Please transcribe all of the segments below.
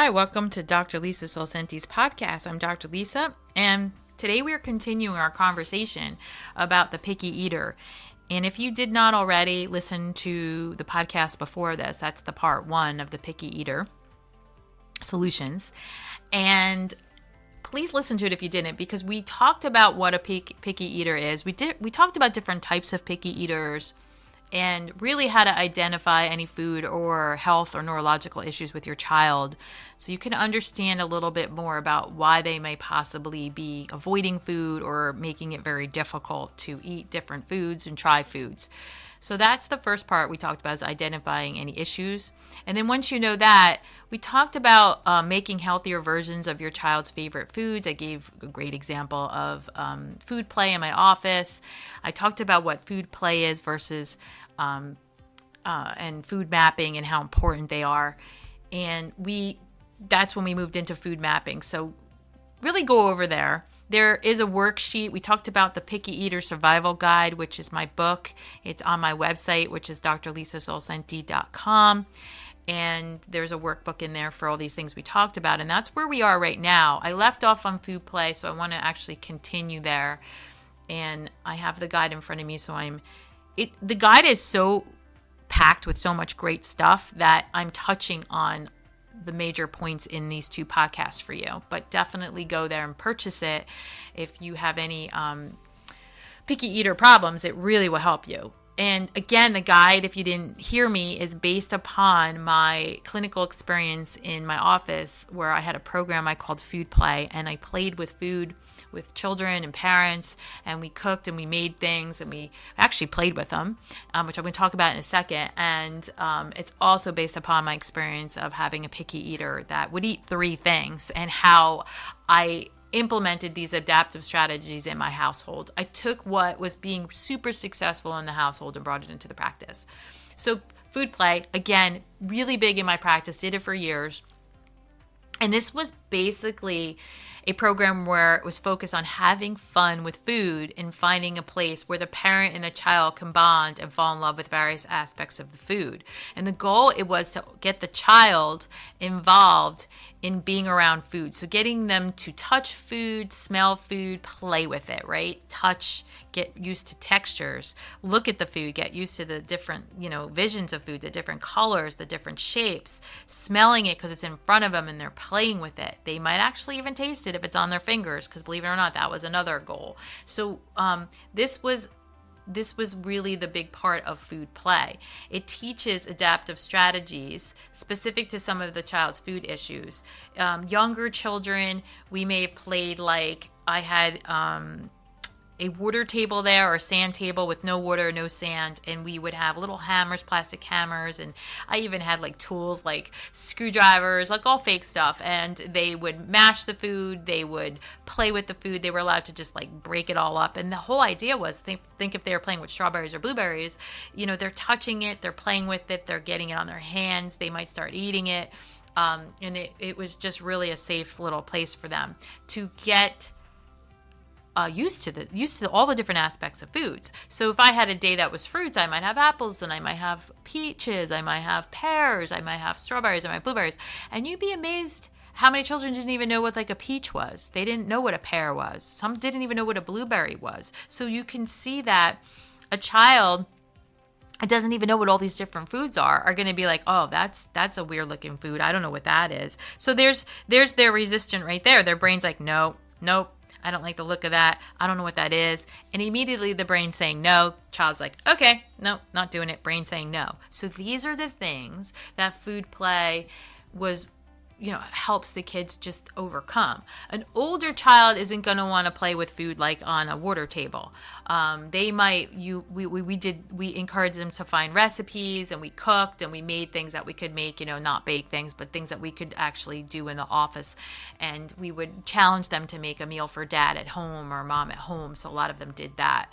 Hi, welcome to Dr. Lisa Solcenti's podcast. I'm Dr. Lisa, and today we are continuing our conversation about the picky eater. And if you did not already listen to the podcast before this, that's the part 1 of the picky eater solutions. And please listen to it if you didn't, because we talked about what a picky eater is. We talked about different types of picky eaters and really how to identify any food or health or neurological issues with your child, so you can understand a little bit more about why they may possibly be avoiding food or making it very difficult to eat different foods and try foods. So that's the first part we talked about, is identifying any issues. And then once you know that, we talked about making healthier versions of your child's favorite foods. I gave a great example of food play in my office. I talked about what food play is versus and food mapping and how important they are. And that's when we moved into food mapping. So really go over there. There is a worksheet. We talked about the Picky Eater Survival Guide, which is my book. It's on my website, which is drlisasolcenti.com. And there's a workbook in there for all these things we talked about. And that's where we are right now. I left off on food play, so I want to actually continue there. And I have the guide in front of me, so the guide is so packed with so much great stuff that I'm touching on the major points in these 2 podcasts for you. But definitely go there and purchase it if you have any picky eater problems. It really will help you. And again, the guide, if you didn't hear me, is based upon my clinical experience in my office, where I had a program I called Food Play, and I played with food with children and parents, and we cooked and we made things, and we actually played with them, which I'm going to talk about in a second. And it's also based upon my experience of having a picky eater that would eat 3 things, and how I implemented these adaptive strategies in my household. I took what was being super successful in the household and brought it into the practice. So food play, again, really big in my practice, did it for years. And this was basically a program where it was focused on having fun with food and finding a place where the parent and the child can bond and fall in love with various aspects of the food. And the goal, it was to get the child involved in being around food. So getting them to touch food, smell food, play with it, right? Touch, get used to textures, look at the food, get used to the different, visions of food, the different colors, the different shapes, smelling it because it's in front of them and they're playing with it. They might actually even taste it if it's on their fingers, because believe it or not, that was another goal. So this was really the big part of food play. It teaches adaptive strategies specific to some of the child's food issues. Younger children, we may have played like I had a water table there, or a sand table with no water, no sand, and we would have little hammers, plastic hammers, and I even had like tools like screwdrivers, like all fake stuff, and they would mash the food, they would play with the food, they were allowed to just like break it all up. And the whole idea was, think if they were playing with strawberries or blueberries, they're touching it, they're playing with it, they're getting it on their hands, they might start eating it, and it was just really a safe little place for them to get used to all the different aspects of foods. So if I had a day that was fruits, I might have apples, and I might have peaches, I might have pears, I might have strawberries, I might have blueberries. And you'd be amazed how many children didn't even know what like a peach was. They didn't know what a pear was. Some didn't even know what a blueberry was. So you can see that a child that doesn't even know what all these different foods are going to be like, oh, that's a weird looking food. I don't know what that is. So there's their resistance right there. Their brain's like, nope. I don't like the look of that. I don't know what that is. And immediately the brain's saying no. Child's like, okay, no, not doing it. Brain saying no. So these are the things that food play was, helps the kids just overcome. An older child isn't going to want to play with food like on a water table. They might, we encouraged them to find recipes, and we cooked and we made things that we could make, not bake things, but things that we could actually do in the office. And we would challenge them to make a meal for dad at home or mom at home. So a lot of them did that.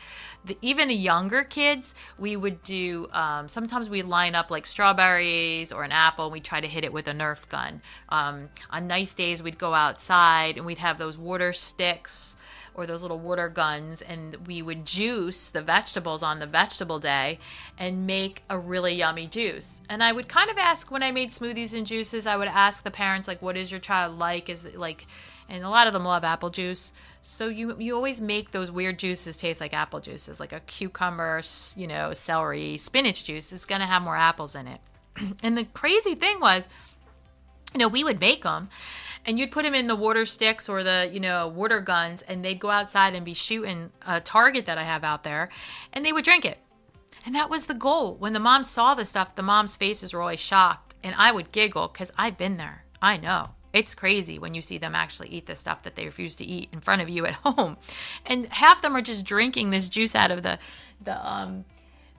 Even the younger kids, we would do, sometimes we'd line up like strawberries or an apple, and we'd try to hit it with a Nerf gun. On nice days, we'd go outside and we'd have those water sticks or those little water guns, and we would juice the vegetables on the vegetable day and make a really yummy juice. And I would kind of ask, when I made smoothies and juices, I would ask the parents, like, what is your child like? Is it like, and a lot of them love apple juice. So you always make those weird juices taste like apple juices, like a cucumber, celery, spinach juice. It's going to have more apples in it. And the crazy thing was, we would make them, and you'd put them in the water sticks or the, water guns, and they'd go outside and be shooting a target that I have out there, and they would drink it. And that was the goal. When the moms saw the stuff, the moms' faces were always shocked, and I would giggle because I've been there. I know. It's crazy when you see them actually eat the stuff that they refuse to eat in front of you at home. And half them are just drinking this juice out of the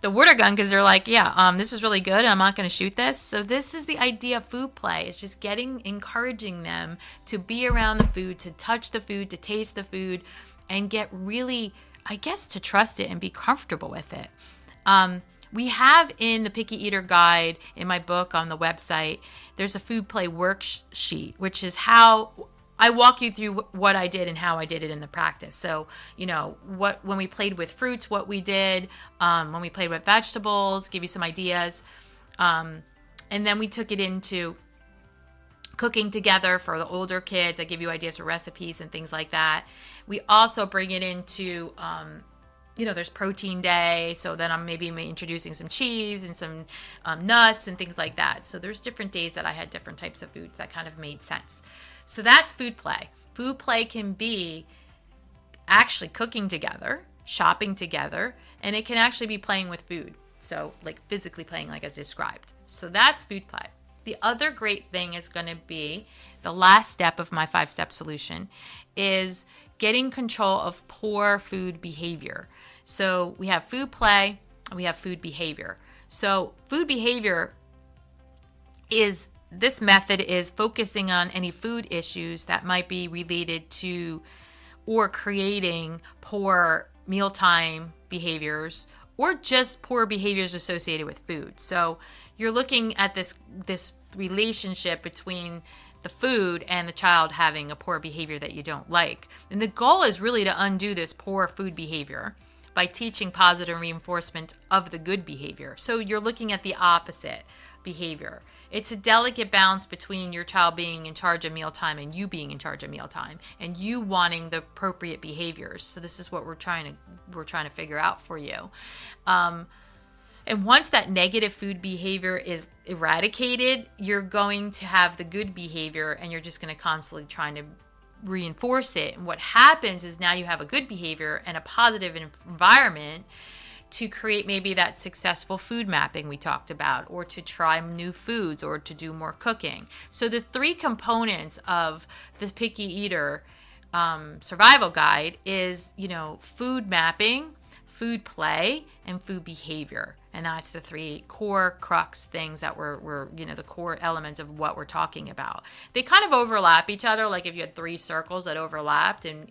water gun because they're like, this is really good, and I'm not going to shoot this. So this is the idea of food play. It's just encouraging them to be around the food, to touch the food, to taste the food, and get really, I guess, to trust it and be comfortable with it. We have in the Picky Eater Guide, in my book on the website, there's a food play worksheet, which is how I walk you through what I did and how I did it in the practice. So, when we played with fruits, what we did, when we played with vegetables, give you some ideas. And then we took it into cooking together for the older kids. I give you ideas for recipes and things like that. We also bring it into, there's protein day. So then I'm maybe introducing some cheese and some nuts and things like that. So there's different days that I had different types of foods that kind of made sense. So that's food play. Food play can be actually cooking together, shopping together, and it can actually be playing with food. So like physically playing, like I described. So that's food play. The other great thing is going to be the last step of my 5-step solution is getting control of poor food behavior. So we have food play and we have food behavior. So food behavior this method is focusing on any food issues that might be related to or creating poor mealtime behaviors or just poor behaviors associated with food. So you're looking at this relationship between the food and the child having a poor behavior that you don't like. And the goal is really to undo this poor food behavior by teaching positive reinforcement of the good behavior. So you're looking at the opposite behavior. It's a delicate balance between your child being in charge of mealtime and you being in charge of mealtime and you wanting the appropriate behaviors. So this is what we're trying to figure out for you. And once that negative food behavior is eradicated, you're going to have the good behavior and you're just going to constantly trying to reinforce it. And what happens is now you have a good behavior and a positive environment to create maybe that successful food mapping we talked about, or to try new foods, or to do more cooking. So the 3 components of the Picky Eater survival guide is, food mapping, food play, and food behavior. And that's the 3 core crux things that were the core elements of what we're talking about. They kind of overlap each other. Like if you had 3 circles that overlapped and,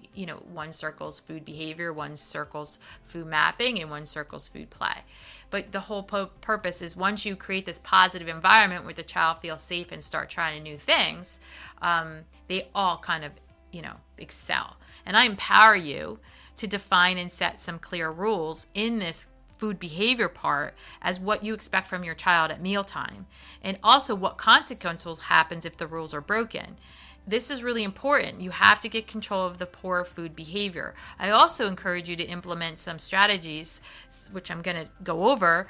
one circle's food behavior, one circle's food mapping, and one circle's food play. But the whole purpose is once you create this positive environment where the child feels safe and start trying new things, they all kind of, excel. And I empower you to define and set some clear rules in this food behavior part as what you expect from your child at mealtime, and also what consequences happens if the rules are broken. This is really important. You have to get control of the poor food behavior. I also encourage you to implement some strategies, which I'm going to go over,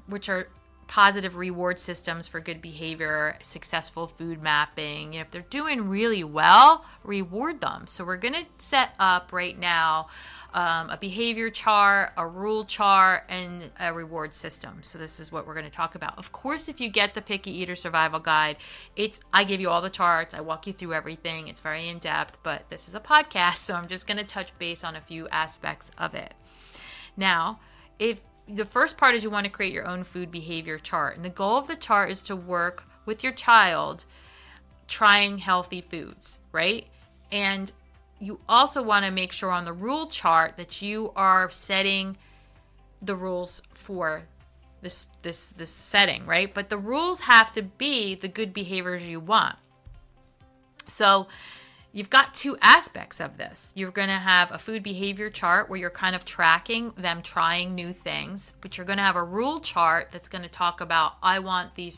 which are positive reward systems for good behavior, successful food mapping. If they're doing really well, reward them. So we're going to set up right now a behavior chart, a rule chart, and a reward system. So this is what we're going to talk about. Of course, if you get the Picky Eater Survival Guide, I give you all the charts. I walk you through everything. It's very in-depth, but this is a podcast, so I'm just going to touch base on a few aspects of it. Now, if the first part is you want to create your own food behavior chart. And the goal of the chart is to work with your child trying healthy foods, right? And you also want to make sure on the rule chart that you are setting the rules for this setting, right? But the rules have to be the good behaviors you want. So you've got two aspects of this. You're going to have a food behavior chart where you're kind of tracking them trying new things, but you're going to have a rule chart that's going to talk about, I want to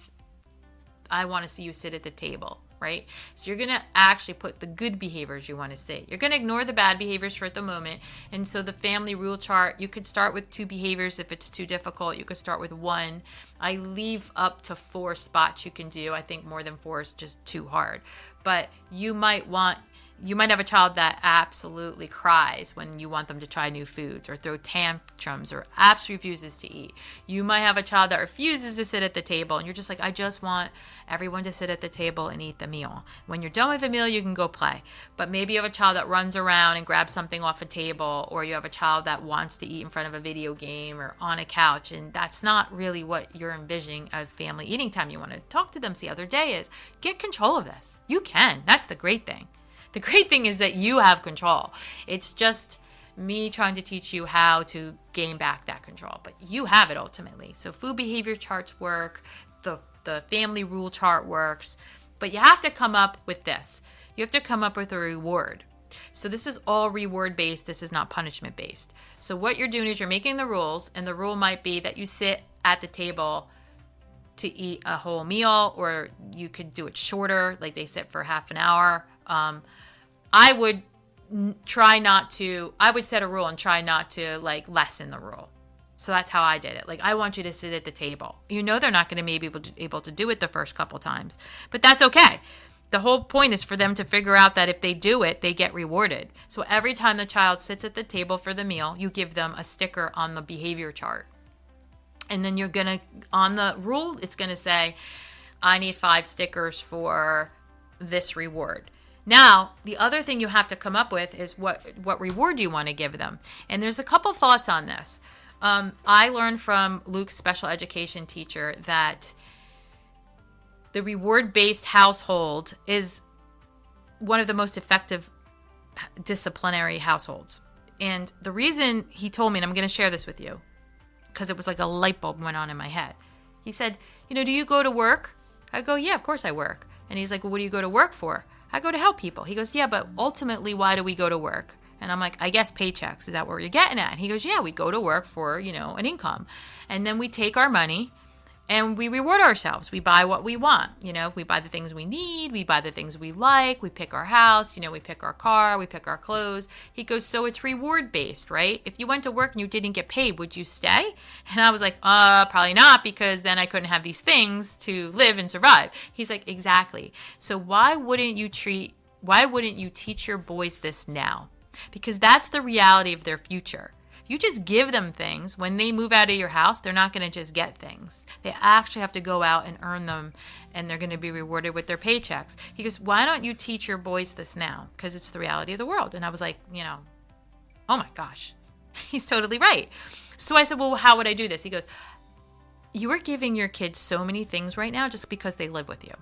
see you sit at the table, right? So you're going to actually put the good behaviors you want to see. You're going to ignore the bad behaviors for the moment. And so the family rule chart, you could start with 2 behaviors if it's too difficult. You could start with 1. I leave up to 4 spots you can do. I think more than 4 is just too hard. But you might have a child that absolutely cries when you want them to try new foods, or throw tantrums, or absolutely refuses to eat. You might have a child that refuses to sit at the table, and you're just like, I just want everyone to sit at the table and eat the meal. When you're done with the meal, you can go play. But maybe you have a child that runs around and grabs something off a table, or you have a child that wants to eat in front of a video game or on a couch, and that's not really what you're envisioning as family eating time. You want to talk to them, see how their day is. Get control of this. You can. That's the great thing. The great thing is that you have control. It's just me trying to teach you how to gain back that control, but you have it ultimately. So food behavior charts work, the family rule chart works, but you have to come up with this. You have to come up with a reward. So this is all reward based. This is not punishment based. So what you're doing is you're making the rules, and the rule might be that you sit at the table to eat a whole meal, or you could do it shorter, like they sit for half an hour. I would set a rule and try not to lessen the rule. So that's how I did it. I want you to sit at the table. They're not going to maybe able to do it the first couple times, but that's okay. The whole point is for them to figure out that if they do it, they get rewarded. So every time the child sits at the table for the meal, you give them a sticker on the behavior chart. And then on the rule, it's going to say, I need 5 stickers for this reward. Now, the other thing you have to come up with is what reward do you want to give them? And there's a couple thoughts on this. I learned from Luke's special education teacher that the reward-based household is one of the most effective disciplinary households. And the reason he told me, and I'm going to share this with you, because it was like a light bulb went on in my head. He said, do you go to work? I go, yeah, of course I work. And he's like, well, what do you go to work for? I go to help people. He goes, yeah, but ultimately, why do we go to work? And I'm like, I guess paychecks. Is that where you're getting at? And he goes, yeah, we go to work for, an income. And then we take our money and we reward ourselves. We buy what we want. We buy the things we need. We buy the things we like. We pick our house. We pick our car. We pick our clothes. He goes, so it's reward based, right? If you went to work and you didn't get paid, would you stay? And I was like, probably not, because then I couldn't have these things to live and survive. He's like, exactly. So why wouldn't you teach your boys this now? Because that's the reality of their future. You just give them things. When they move out of your house, they're not going to just get things. They actually have to go out and earn them, and they're going to be rewarded with their paychecks. He goes, why don't you teach your boys this now? Because it's the reality of the world. And I was like, oh my gosh, he's totally right. So I said, well, how would I do this? He goes, you are giving your kids so many things right now just because they live with you.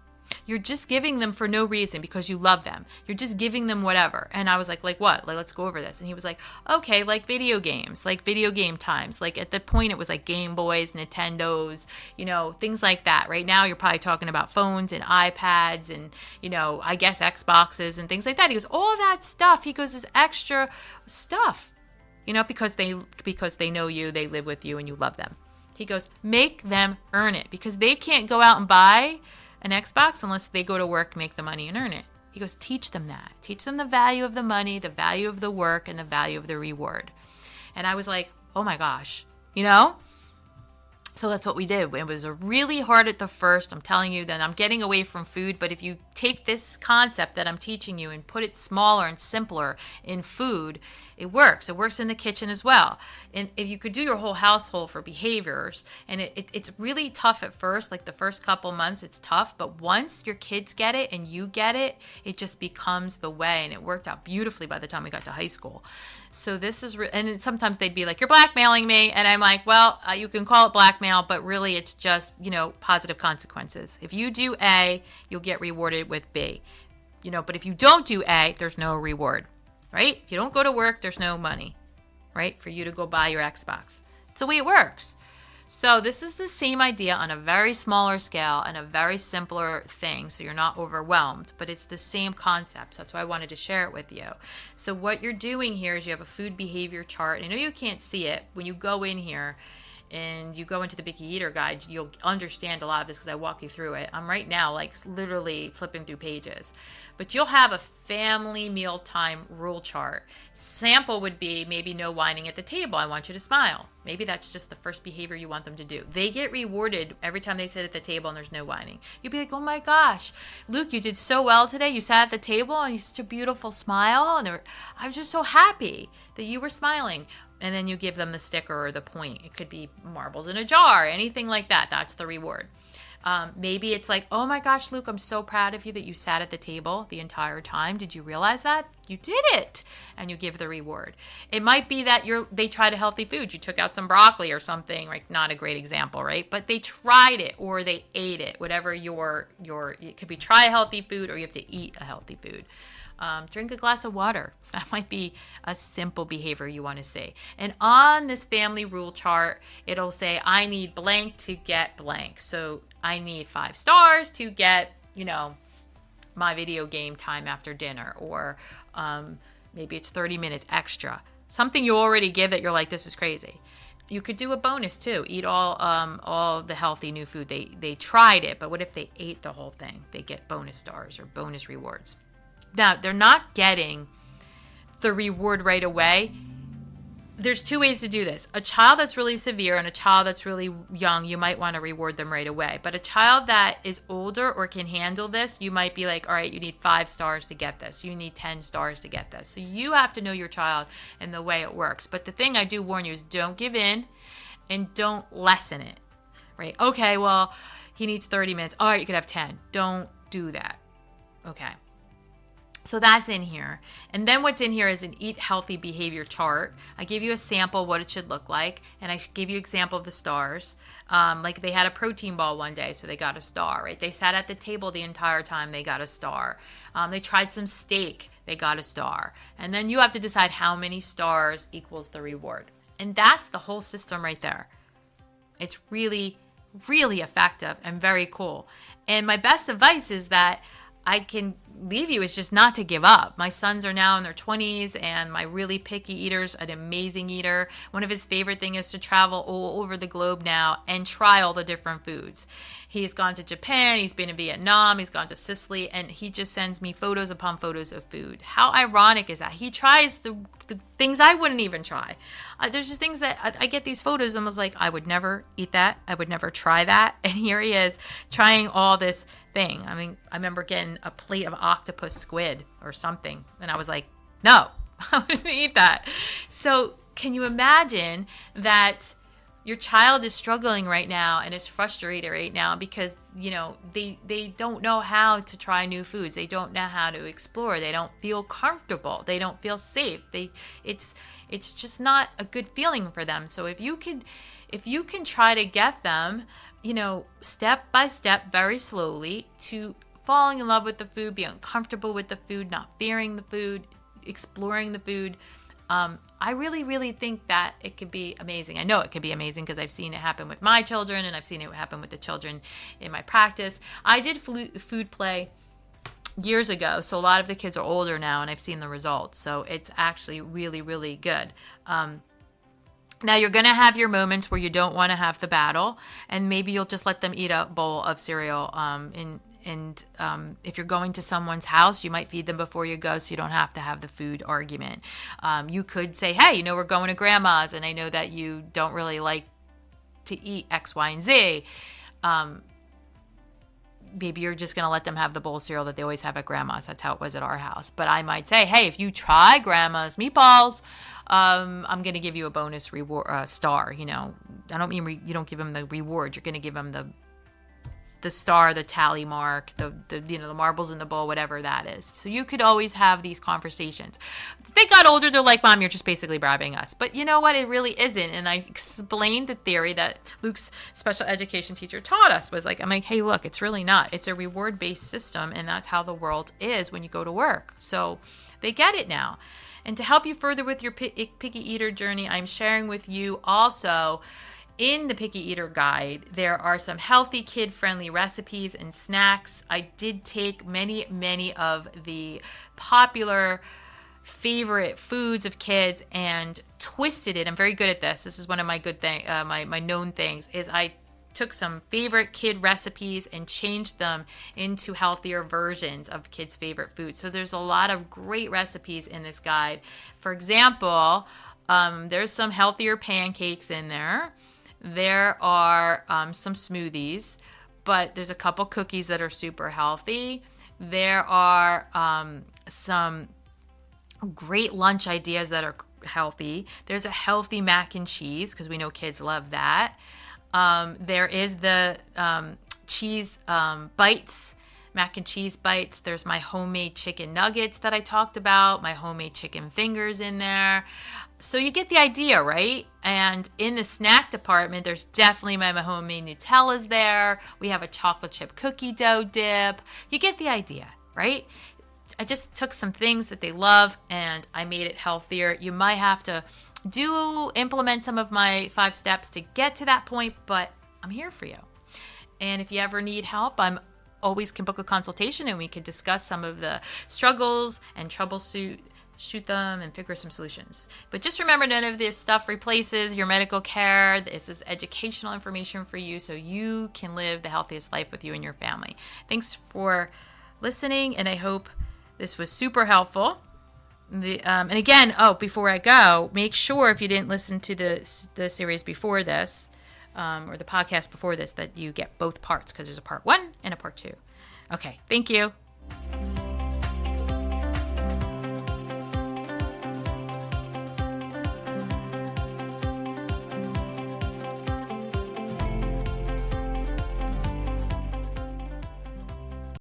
You're just giving them for no reason because you love them. You're just giving them whatever. And I was like what? Let's go over this. And he was like, okay, video games, video game times. At the point, it was Game Boys, Nintendos, things like that. Right now, you're probably talking about phones and iPads and, I guess Xboxes and things like that. He goes, all that stuff, he goes, is extra stuff, because they know you, they live with you, and you love them. He goes, make them earn it, because they can't go out and buy an Xbox unless they go to work, make the money, and earn it. He goes, teach them that. Teach them the value of the money, the value of the work, and the value of the reward. And I was like, oh my gosh, So that's what we did. It was really hard at the first. I'm telling you that I'm getting away from food. But if you take this concept that I'm teaching you and put it smaller and simpler in food, it works. It works in the kitchen as well. And if you could do your whole household for behaviors, and it's really tough at first, the first couple months, it's tough. But once your kids get it and you get it, it just becomes the way. And it worked out beautifully by the time we got to high school. So this is, and then sometimes they'd be like, you're blackmailing me. And I'm like, well, you can call it blackmail, but really it's just, positive consequences. If you do A, you'll get rewarded with B. But if you don't do A, there's no reward, right? If you don't go to work, there's no money, right? For you to go buy your Xbox. It's the way it works. So this is the same idea on a very smaller scale and a very simpler thing, so you're not overwhelmed, but it's the same concept. So that's why I wanted to share it with you. So what you're doing here is you have a food behavior chart. I know you can't see it. When you go in here and you go into the Picky Eater Guide, you'll understand a lot of this because I walk you through it. I'm right now like literally flipping through pages. But you'll have a family mealtime rule chart. Sample would be maybe no whining at the table. I want you to smile. Maybe that's just the first behavior you want them to do. They get rewarded every time they sit at the table and there's no whining. You'll be like, oh my gosh, Luke, you did so well today. You sat at the table and you had such a beautiful smile. And I'm just so happy that you were smiling. And then you give them the sticker or the point. It could be marbles in a jar, anything like that. That's the reward. Maybe it's like, oh my gosh, Luke, I'm so proud of you that you sat at the table the entire time. Did you realize that? You did it. And you give the reward. It might be that they tried a healthy food. You took out some broccoli or something, like not a great example, right? But they tried it or they ate it, whatever it could be try a healthy food or you have to eat a healthy food. Drink a glass of water. That might be a simple behavior you want to see. And on this family rule chart, it'll say, I need blank to get blank. So I need 5 stars to get, my video game time after dinner. Or maybe it's 30 minutes extra. Something you already give that you're like, this is crazy. You could do a bonus too. Eat all the healthy new food. They tried it, but what if they ate the whole thing? They get bonus stars or bonus rewards. Now, they're not getting the reward right away. There's 2 ways to do this. A child that's really severe and a child that's really young, you might want to reward them right away. But a child that is older or can handle this, you might be like, all right, you need 5 stars to get this. You need 10 stars to get this. So you have to know your child and the way it works. But the thing I do warn you is don't give in and don't lessen it, right? Okay, well, he needs 30 minutes. All right, you could have 10. Don't do that. Okay. So that's in here. And then what's in here is an eat healthy behavior chart. I give you a sample of what it should look like. And I give you an example of the stars. Like they had a protein ball one day, so they got a star, right? They sat at the table the entire time, they got a star. They tried some steak, they got a star. And then you have to decide how many stars equals the reward. And that's the whole system right there. It's really, really effective and very cool. And my best advice is that I can leave you is just not to give up. My sons are now in their 20s, and my really picky eater's an amazing eater. One of his favorite things is to travel all over the globe now and try all the different foods. He's gone to Japan, he's been in Vietnam, he's gone to Sicily, and he just sends me photos upon photos of food. How ironic is that? He tries the things I wouldn't even try. There's just things that I get these photos and was like, I would never eat that. I would never try that. And here he is trying all this thing. I mean, I remember getting a plate of octopus squid or something, and I was like, no, I wouldn't eat that. So can you imagine that your child is struggling right now and is frustrated right now because, they don't know how to try new foods. They don't know how to explore. They don't feel comfortable. They don't feel safe. It's just not a good feeling for them. So if you can try to get them, step by step, very slowly, to falling in love with the food, being comfortable with the food, not fearing the food, exploring the food. I really, really think that it could be amazing. I know it could be amazing because I've seen it happen with my children and I've seen it happen with the children in my practice. I did food play years ago, so a lot of the kids are older now and I've seen the results. So it's actually really, really good. Now, you're going to have your moments where you don't want to have the battle, and maybe you'll just let them eat a bowl of cereal. And if you're going to someone's house, you might feed them before you go so you don't have to have the food argument. You could say, hey, we're going to grandma's, and I know that you don't really like to eat X, Y, and Z. Maybe you're just going to let them have the bowl of cereal that they always have at grandma's. That's how it was at our house. But I might say, hey, if you try grandma's meatballs, I'm going to give you a bonus reward star. I don't mean you don't give them the reward. You're going to give them the star, the tally mark, the marbles in the bowl, whatever that is. So you could always have these conversations. As they got older, they're like, Mom, you're just basically bribing us. But you know what? It really isn't. And I explained the theory that Luke's special education teacher taught us. I'm like, hey, look, it's really not. It's a reward-based system, and that's how the world is when you go to work. So they get it now. And to help you further with your picky eater journey, I'm sharing with you also in the Picky Eater Guide, there are some healthy, kid-friendly recipes and snacks. I did take many of the popular favorite foods of kids and twisted it. I'm very good at this. This is one of my my known things, is I took some favorite kid recipes and changed them into healthier versions of kids' favorite foods. So there's a lot of great recipes in this guide. For example, there's some healthier pancakes in there. There are some smoothies, but there's a couple cookies that are super healthy. There are some great lunch ideas that are healthy. There's a healthy mac and cheese, because we know kids love that. There is the cheese bites, mac and cheese bites. There's my homemade chicken nuggets that I talked about, my homemade chicken fingers in there. So you get the idea, right? And in the snack department, there's definitely my homemade Nutellas there. We have a chocolate chip cookie dough dip. You get the idea, right? I just took some things that they love and I made it healthier. You might have to implement some of my 5 steps to get to that point, but I'm here for you. And if you ever need help, I'm always can book a consultation and we can discuss some of the struggles and troubleshoot them and figure some solutions. But just remember, none of this stuff replaces your medical care. This is educational information for you so you can live the healthiest life with you and your family. Thanks for listening, and I hope this was super helpful. And again, before I go, make sure if you didn't listen to the series before this, or the podcast before this, that you get both parts, because there's a part 1 and a part 2. Okay, thank you.